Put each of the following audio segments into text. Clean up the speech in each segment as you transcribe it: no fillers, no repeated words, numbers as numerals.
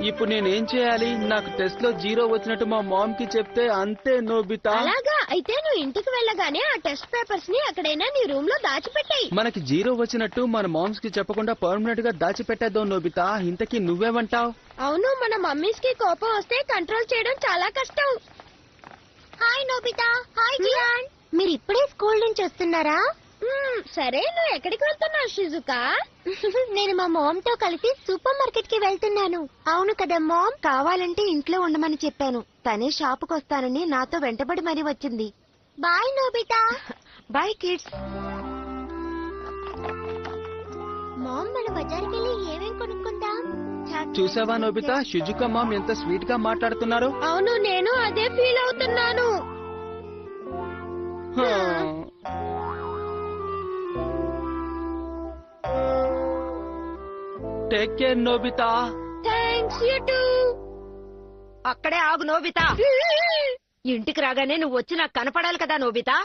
ఇప్పుడు నేనేం చేయాలి? నాకు టెస్ట్ లో 0 వచ్చినట్టు మా మామ్ కి చెప్తే అంతే నోబితా. అలాగా అయితే నువ్వు ఇంటికి వెళ్ళగానే ఆ టెస్ట్ పేపర్స్ ని ఎక్కడైనా నీ రూమ్ లో దాచిపెట్టాయి. మనకి 0 వచ్చినట్టు మన మామ్స్ కి చెప్పకుండా పర్మనెంట్ గా దాచిపెట్టేద్దాం నోబితా. ఇంతకీ నువ్వేమంటావ్? అవును, మన మమ్మీస్ కి కోపం వస్తే కంట్రోల్ చేయడం చాలా కష్టం. Hi Nobita. Hi Gian. మీరు ఇప్పుడే స్కూల్ నుంచి వస్తున్నారా? సరే, నువ్వు ఎక్కడికి వెళ్తున్నావు షిజుకా? నేను మా మామ్ తో కలిసి సూపర్ మార్కెట్ కి వెళ్తున్నాను. అవును కదా మామ్, కావాలంటే ఇంట్లో ఉండమని చెప్పాను. తనే షాపుకి వస్తానని నాతో వెంటబడి మరీ వచ్చింది. Bye Nobita. Bye kids. Mom, మన బజార్కి వెళ్ళి ఏమేం కొనుక్కుందాం? చూసావా నోబితా, షిజుకా మామ్ ఎంత స్వీట్ గా మాట్లాడుతున్నారు. అవును, నేను అదే ఫీల్ అవుతున్నాను. Take care Nobita. Thanks you too. అక్కడే ఆగు నోబితా. ఇంటికి రాగానే నువ్వు వచ్చి నాకు కనపడాలి కదా నోబితా.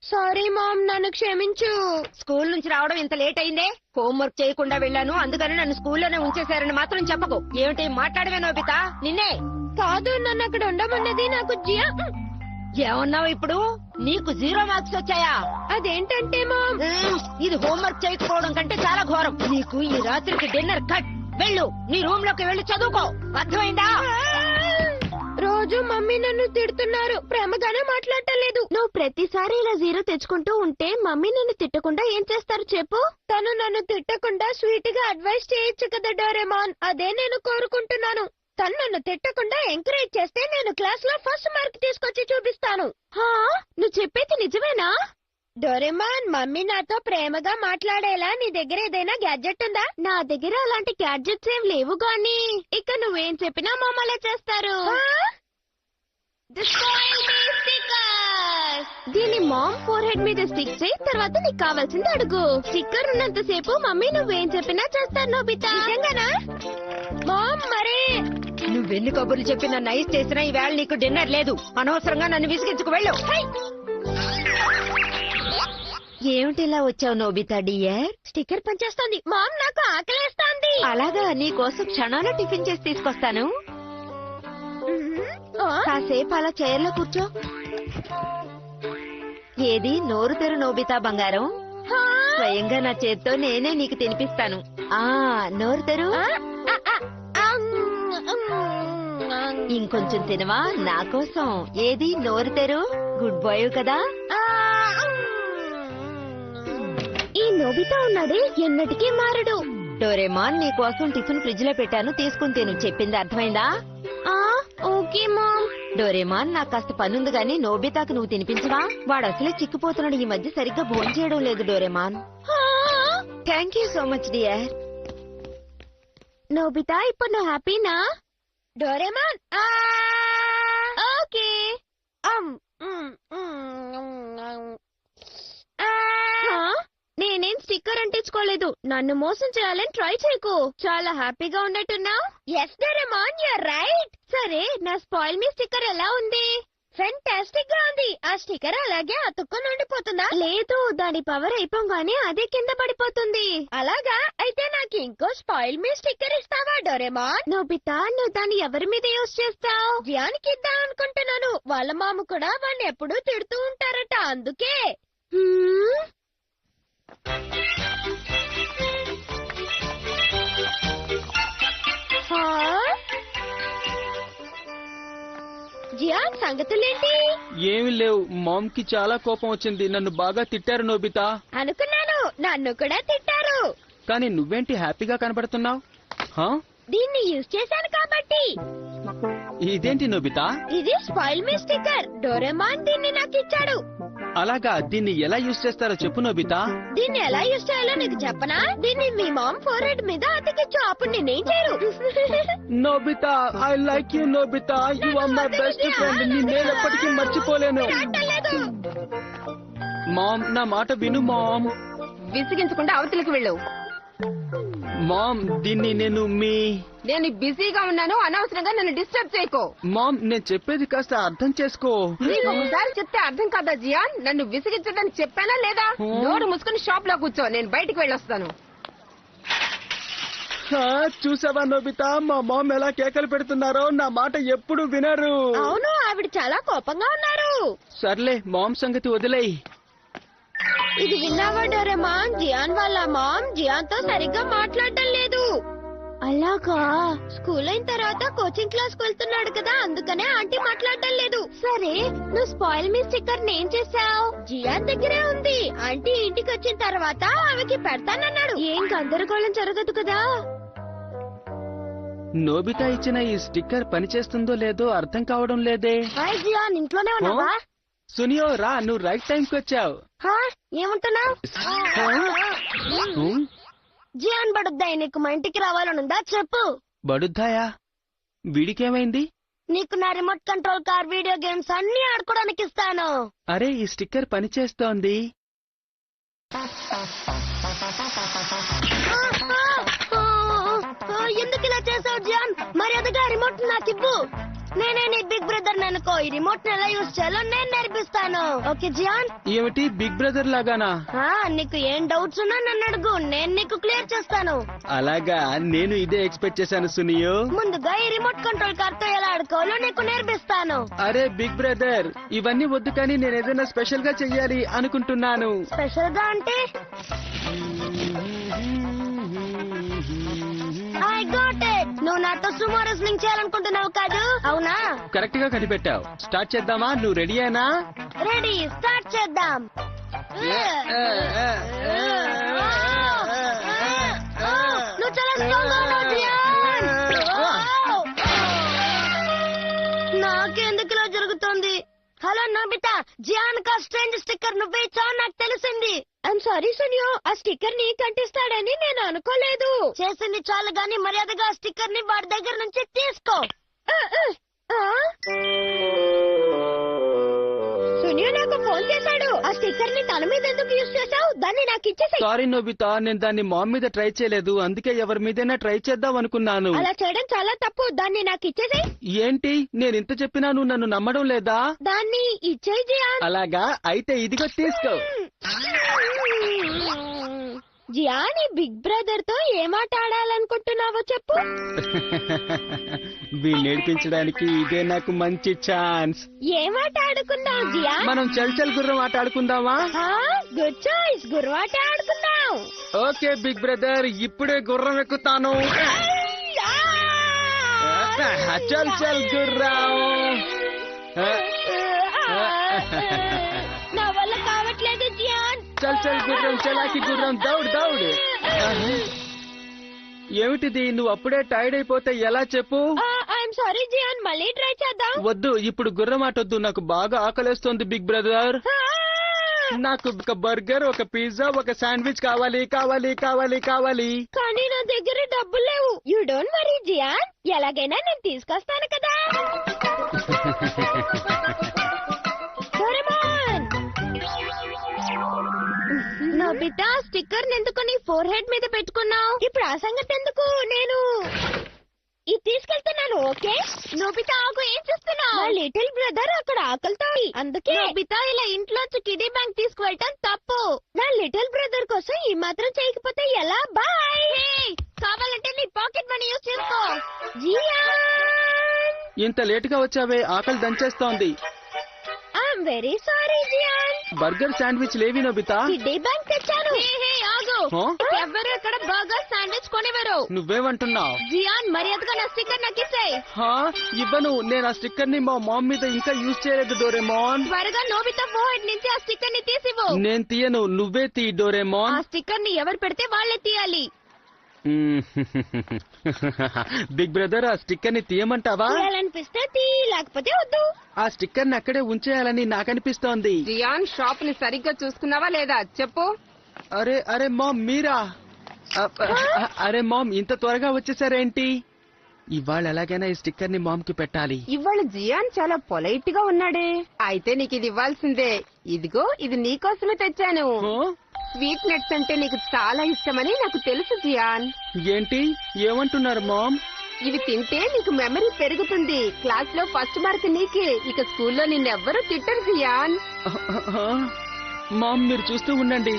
సారీ మామ్, నన్ను క్షమించు. స్కూల్ నుంచి రావడం ఇంత లేట్ అయిందే. హోంవర్క్ చేయకుండా వెళ్ళాను, అందుకని నన్ను స్కూల్లోనే ఉంచేశారని మాత్రం చెప్పకు. ఏమిటి మాట్లాడవే నోబితా? నిన్నే కాదు, నన్ను అక్కడ ఉండమన్నది నాకు జియా. ఏమన్నావు ఇప్పుడు? నీకు 0 మార్క్స్ వచ్చాయా? అదేంటంటే మామ్, ఇది హోంవర్క్ చేయకపోవడం కంటే చాలా ఘోరం. నీకు ఈ రాత్రికి డిన్నర్ కట్. వెళ్ళు, నీ రూమ్ లోకి వెళ్ళి చదువుకో. అర్థమైందా? రోజు మమ్మీ నన్ను తిడుతున్నారు, ప్రేమగానే మాట్లాడలేదు. నువ్వు ప్రతిసారి ఇలా 0 తెచ్చుకుంటూ ఉంటే మమ్మీ నన్ను తిట్టకుండా ఏం చేస్తారు చెప్పు? తను నన్ను తిట్టకుండా స్వీట్ గా అడ్వైస్ చేయొచ్చు కదా డోరేమాన్. అదే నేను కోరుకుంటున్నాను. తను నన్ను తిట్టకుండా ఎంకరేజ్ చేస్తే నేను క్లాస్ లో ఫస్ట్ మార్క్ తీసుకొచ్చి చూపిస్తాను. నువ్వు చెప్పేది నిజమేనా? డోరేమాన్, మమ్మీ నాతో ప్రేమగా మాట్లాడేలా నీ దగ్గర ఏదైనా గ్యాడ్జెట్ ఉందా? నా దగ్గర అలాంటి గ్యాడ్జెట్స్ ఏం లేవు గానీ ఇక నువ్వేం చెప్పినా మమ్మల్ని చేస్తారు. దీని మామ్ ఫోర్ హెడ్ మీద స్టిక్ చేయి, తర్వాత నీకు కావాల్సింది అడుగు. స్టిక్కర్ ఉన్నంత సేపు మమ్మీ నువ్వేం చెప్పినా చేస్తారు నోబితా. నిజంగానా మామ్? మరే నువ్వెన్ని కబుర్లు చెప్పి నన్ను ఐస్ చేసినా ఈవేళ నీకు డిన్నర్ లేదు. అనవసరంగా నన్ను విసిగించుకు వెళ్ళు. ఏమిటి ఇలా వచ్చావు నోబితా డియర్? స్టిక్కర్ పనిచేస్తోంది మామ్, నాకు ఆకలేస్తోంది. అలాగా, నీ కోసం క్షణాలు టిఫిన్ చేసి తీసుకొస్తాను. కాసేపు అలా చైర్లో కూర్చో. ఏది నోరు తెరు నోబితా బంగారం. స్వయంగా నా చేత్తో నేనే నీకు తినిపిస్తాను. నోరు తెరు. ఇంకొంచెం తినవా నా కోసం? ఏది నోరు తెరు. గుడ్ బాయ్ కదా. ఈ నోబితా ఉన్నాడే ఎన్నటికీ మారడు. డోరేమాన్, నీ కోసం టిఫిన్ ఫ్రిడ్జ్ లో పెట్టాను, తీసుకుని తిను. చెప్పింది అర్థమైందా? Okay ma'am. డోరేమాన్, నాకు కాస్త పనుంది గాని నోబితాకు నువ్వు తినిపించవా? వాడు అసలే చిక్కిపోతున్నాడు. ఈ మధ్య సరిగ్గా భోజనం చేయడం లేదు Doraemon. Thank you so much dear. Nobita, ఇప్పుడు నువ్వు హ్యాపీనా? Doraemon okay. నేనేం స్టిక్కర్ అంటించుకోలేదు. నన్ను మోసం చేయాలని ట్రై చేయకు. చాలా హ్యాపీగా ఉన్నట్టున్నావు. Yes Doraemon, you're right. సరే, నా స్పాయిల్ మీ స్టిక్కర్ ఎలా ఉంది? ఫెంటాస్టిక్ గా ఉంది. ఆ స్టిక్కర్ అలాగే అతుక్కొని ఉండిపోతుందా? లేదు, దాని పవర్ అయిపోగానే అదే కింద పడిపోతుంది. అలాగా? అయితే నాకు ఇంకో స్పాయిల్ మీ స్టిక్కర్ ఇస్తావా డోరేమాన్? నోబితా, నువ్వు దాన్ని ఎవరి మీద యూజ్ చేస్తావు? జియాన్కి ఇద్దాం అనుకుంటున్నాను. వాళ్ళ మామ కూడా వాడిని ఎప్పుడూ తిడుతూ ఉంటారట, అందుకే. జియాన్, సంగతులేంటి? ఏమి లేవు. మామ్ కి చాలా కోపం వచ్చింది. నన్ను బాగా తిట్టారు నోబితా. అనుకున్నాను, నన్ను కూడా తిట్టారు. కానీ నువ్వేంటి హ్యాపీగా కనబడుతున్నావు? దీన్ని యూజ్ చేశాను కాబట్టి. ఇదేంటి నోబితా? ఇది స్పాయిల్ మీ స్టిక్కర్. డోరేమాన్ దీన్ని నాకు ఇచ్చాడు. అలాగా, దీన్ని ఎలా యూజ్ చేస్తారో చెప్పు నోబితా. దీన్ని ఎలా యూజ్ చేయాలో నీకు చెప్పనా? దీన్ని మీ మామ్ ఫోర్ హెడ్ మీద అతికించు, అప్పుడు నేనేం చేయరు. Nobita, I like you Nobita. You are my best friend. నేను ఎప్పటికీ మర్చిపోలేను. మామ్, నా మాట విను మామ్. విసిగించకుండా అవతలికి వెళ్ళు. మామ్ దీన్ని నేను బిజీగా ఉన్నాను, అనవసరంగా నన్ను డిస్టర్బ్ చేయకో. మామ్ నేను చెప్పేది కాస్త అర్థం చేసుకో. నీకు ఒకసారి చెప్తే అర్థం కాదా జియాన్? నన్ను విసిగించడానికి చెప్పానా లేదా? నోరు మూసుకుని షాప్ లో కూర్చో, నేను బయటికి వెళ్ళొస్తాను. చూసావా నోబితా, మా మామ్ ఎలా కేకలు పెడుతున్నారో, నా మాట ఎప్పుడు వినరు. అవును, ఆవిడ చాలా కోపంగా ఉన్నారు. సర్లే మామ్ సంగతి వదిలేయ్. ఇది విన్నావా డోరేమాన్? జియాన్ వాళ్ళ మామ్ జియాన్ తో సరిగ్గా మాట్లాడటం లేదు. అలాగా? స్కూల్ అయిన తర్వాత కోచింగ్ క్లాస్ కు వెళ్తున్నాడు కదా, అందుకనే ఆంటీ మాట్లాడటం లేదు. సరే, నువ్వు స్పాయిల్ మీ స్టిక్కర్ ఏం చేసావు? జియాన్ దగ్గరే ఉంది. ఆంటీ ఇంటికి వచ్చిన తర్వాత ఆమెకి పెడతానన్నాడు. ఏం గందరగోళం జరగదు కదా. నోబితా ఇచ్చిన ఈ స్టిక్కర్ పనిచేస్తుందో లేదో అర్థం కావడం లేదే. హాయ్ జియాన్, ఇంట్లోనే ఉన్నావా? సునియో రా, నువ్వు రైట్ టైంకి వచ్చావు. ఏమంటున్నావు? జియాన్ బడుద్దాయి, నీకు మా ఇంటికి రావాలనుందా? చెప్పు. బడుద్దాయా? వీడికేమైంది? నీకు నా remote control car, video games అన్ని ఆడుకోవడానికి ఇస్తాను. అరే, ఈ స్టిక్కర్ పనిచేస్తోంది. ఎందుకు ఇలా చేసావు జియాన్? మర్యాదగా రిమోట్ నాకు ఇవ్వు. నేనే నీ బిగ్ బ్రదర్ అనుకో. ఈ రిమోట్ ని ఎలా యూజ్ చేయాలో నేను నేర్పిస్తాను. Okay Gian? ఏమిటి బిగ్ బ్రదర్ లాగానా? నీకు ఏం డౌట్స్ ఉన్నా నన్ను అడుగు, నేను నీకు క్లియర్ చేస్తాను. అలాగా, నేను ఇదే ఎక్స్పెక్ట్ చేశాను సునియో. ముందుగా ఈ రిమోట్ కంట్రోల్ కార్ తో ఎలా ఆడుకోవాలో నీకు నేర్పిస్తాను. అరే బిగ్ బ్రదర్, ఇవన్నీ వద్దు, కానీ నేను ఏదైనా స్పెషల్ గా చెయ్యాలి అనుకుంటున్నాను. స్పెషల్ గా అంటే? I got it. నువ్వు నాతో సుమో రెస్లింగ్ చేయాలనుకుంటున్నావు కాదు, అవునా? కరెక్ట్ గా కనిపెట్టావు. స్టార్ట్ చేద్దామా? నువ్వు రెడీ అయినా? రెడీ, స్టార్ట్ చేద్దాం. నువ్వు చాలా స్ట్రాంగ్ గా ఉన్నావు జియాన్. నాకెందుకు ఇలా జరుగుతోంది? హలో నోబితా, జియాన్ కా స్ట్రేంజ్ స్టిక్కర్ నువ్వే ఇచ్చావు నాకు తెలిసింది. ఐఎమ్ సారీ సునియో, ఆ స్టిక్కర్ నీ కంటిస్తాడని నేను అనుకోలేదు. చేసింది చాలు గాని మర్యాదగా ఆ స్టిక్కర్ ని వాడి దగ్గర నుంచి తీసుకో. సునియో నాకు ఫోన్ చేశాడు. ఆ స్టిక్కర్ ని తన మీద ఎందుకు యూజ్ చేశావు? దాన్ని నాకు ఇచ్చేసాయి. సారీ నోబితా, నేను దాన్ని మామ్ మీద ట్రై చేయలేదు, అందుకే ఎవరి మీదైనా ట్రై చేద్దాం అనుకున్నాను. అలా చేయడం చాలా తప్పు. దాన్ని నాకు ఇచ్చేసాయి. ఏంటి, నేను ఇంత చెప్పినా నువ్వు నన్ను నమ్మడం లేదా? దాన్ని ఇచ్చేయి జియాన్. అలాగా, అయితే ఇదిగో తీసుకో. జియాన్, ఈ బిగ్ బ్రదర్ తో ఏమాట ఆడాలనుకుంటున్నావో చెప్పు. వీళ్ళు నేర్పించడానికి ఇదే నాకు మంచి ఛాన్స్. ఏమాట ఆడుకున్నావు జియాన్? మనం చల్ చల్ గుర్రం ఆట ఆడుకుందామా? గుడ్ చాయిస్, గుర్రాట ఆడుకుందాం. ఓకే బిగ్ బ్రదర్, ఇప్పుడే గుర్రం ఎక్కుతాను. చల్ చల్ గుర్రం. నా వల్ల కావట్లేదు జియాన్. చల్ చల్ గుర్రం, చలాకి గుర్రం, దౌడ్ దౌడ్. ఏమిటిది, నువ్వు అప్పుడే టైర్డ్ అయిపోతే ఎలా చెప్పు? ఐఎమ్ సారీ జియాన్, మళ్ళీ ట్రై చేద్దాం. వద్దు, ఇప్పుడు గుర్రం ఆటొద్దు, నాకు బాగా ఆకలేస్తోంది బిగ్ బ్రదర్. నాకు ఒక బర్గర్, ఒక పిజ్జా, ఒక శాండ్విచ్ కావాలి కావాలి కావాలి కావాలి. కానీ నా దగ్గర డబ్బులు లేవు. యూ డోంట్ వరీ జియాన్, ఎలాగైనా నేను తీసుకొస్తాను కదా. డోరేమాన్, నోబితా స్టిక్కర్ ఎందుకు నీ ఫోర్ హెడ్ మీద పెట్టుకున్నావు? ఇప్పుడు ఆ సంగతి ఎందుకు, నేను ఇది తీసుకెళ్తున్నాను. ఓకే నోబితా, ఆగు, ఏం చేస్తున్నావు? లిటిల్ బ్రదర్ అక్కడ ఆకలితో, అందుకే నోబితా ఇలా ఇంట్లోంచి కిడీ బ్యాంక్ తీసుకువెళ్ళటం తప్పు. నా లిటిల్ బ్రదర్ కోసం ఈ మాత్రం చేయకపోతే ఎలా? బాయ్. కావాలంటే నీ పాకెట్ మనీ యూజ్ చేసుకో. జియాన్, ఇంత లేట్ గా వచ్చావే, ఆకలి దంచేస్తోంది. I'm very sorry Gian. Burger sandwich లేవి నోబితా. కిడ్డీ బ్యాంక్ తెచ్చాను. ఆగు, హా? ఎవరు ఇక్కడ బర్గర్ శాండ్విచ్ కొనేవారు? నువ్వేమంటున్నావు? జియాన్, మర్యాదగా నా స్టిక్కర్ నాకు ఇచ్చేయ్. ఇవ్వను, నేను ఆ స్టిక్కర్ ని మా మామ్ మీద ఇంకా యూజ్ చేయలేదు డోరేమోన్. త్వరగా నోబితా ఫోర్ నుంచి ఆ స్టిక్కర్ ని తీసివ్వు. నేను తీయను, నువ్వే తీ డోరేమోన్. ఆ స్టిక్కర్ ని ఎవరు పెడితే వాళ్ళే తీయాలి. బిగ్ బ్రదర్, ఆ స్టిక్కర్ ని తీయమంటావా? తీయాలనిపిస్తే తీ, లేకపోతే వద్దు. ఆ స్టిక్కర్ ని అక్కడే ఉంచేయాలని నాకనిపిస్తోంది. జియాన్, షాప్ ని సరిగ్గా చూసుకున్నావా లేదా చెప్పు. అరే అరే మామ్, మీరా? అరే మామ్, ఇంత త్వరగా వచ్చేసారేంటి? ఇవాళ ఎలాగైనా ఈ స్టిక్కర్ ని మామ్ కి పెట్టాలి. ఇవాళ జియాన్ చాలా పొలైట్ గా ఉన్నాడే. అయితే నీకు ఇది ఇవ్వాల్సిందే. ఇదిగో, ఇది నీకోసమే తెచ్చాను. స్వీట్ నట్స్ అంటే నీకు చాలా ఇష్టమని నాకు తెలుసు జియాన్. ఏంటి ఏమంటున్నారు మామ్? ఇవి తింటే నీకు మెమరీ పెరుగుతుంది. క్లాస్ లో ఫస్ట్ మార్క్ నీకే. ఇక స్కూల్లో నిన్నెవ్వరూ తిట్టరు జియాన్. మామ్ మీరు చూస్తూ ఉండండి,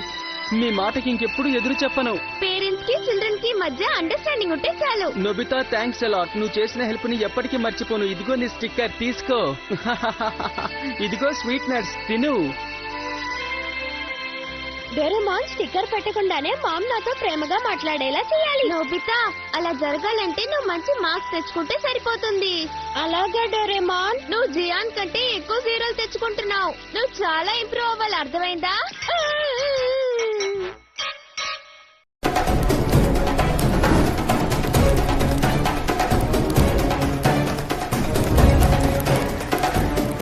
మీ మాటకి ఇంకెప్పుడు ఎదురు చెప్పను. పేరెంట్స్ కి చిల్డ్రన్ కి మధ్య అండర్స్టాండింగ్ ఉంటే చాలు. Nobita thanks a lot. నువ్వు చేసిన హెల్ప్ ని ఎప్పటికీ మర్చిపోను. ఇదిగో నీ స్టిక్కర్ తీసుకో. ఇదిగో స్వీట్ నట్స్ తిను. డోరేమాన్ స్టిక్కర్ పెట్టకుండానే మామ్ నాతో ప్రేమగా మాట్లాడేలా చేయాలి. నోబితా అలా జరగాలంటే నువ్వు మంచి మార్క్స్ తెచ్చుకుంటే సరిపోతుంది. అలాగే డోరేమాన్, నువ్వు జియాన్ కంటే ఎక్కువ జీరోలు తెచ్చుకుంటున్నావు. నువ్వు చాలా ఇంప్రూవ్ అవ్వాలి, అర్థమైందా?